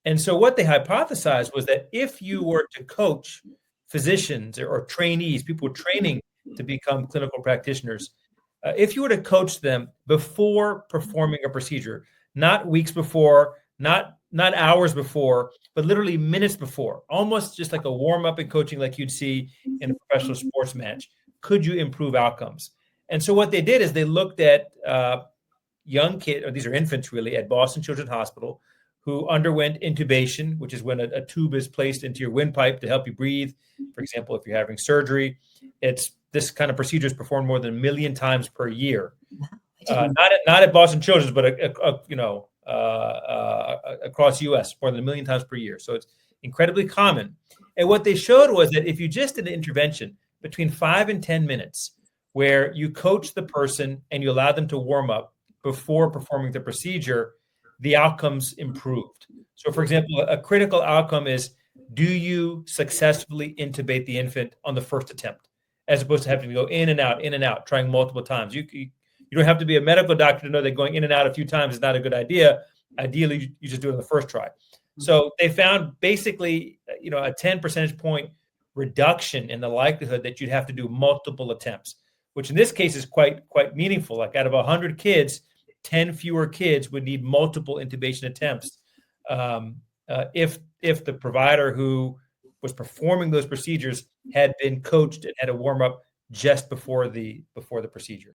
And so what they hypothesized was that if you were to coach physicians or trainees, people training to become clinical practitioners, if you were to coach them before performing a procedure, not weeks before, not hours before, but literally minutes before, almost just like a warm up in coaching, like you'd see in a professional sports match, could you improve outcomes? And so what they did is they looked at young kids, or these are infants really, at Boston Children's Hospital, who underwent intubation, which is when a tube is placed into your windpipe to help you breathe. For example, if you're having surgery, this kind of procedure is performed more than 1 million times per year. Not at Boston Children's, but across U.S. more than 1 million times per year. So it's incredibly common. And what they showed was that if you just did an intervention between 5 and 10 minutes, where you coach the person and you allow them to warm up before performing the procedure, the outcomes improved. So, for example, a critical outcome is, do you successfully intubate the infant on the first attempt, as opposed to having to go in and out, trying multiple times. You don't have to be a medical doctor to know that going in and out a few times is not a good idea. Ideally, you just do it on the first try. So they found basically, a 10 percentage point reduction in the likelihood that you'd have to do multiple attempts, which in this case is quite meaningful. Like out of 100 kids, 10 fewer kids would need multiple intubation attempts if the provider who was performing those procedures had been coached and had a warm up just before the procedure.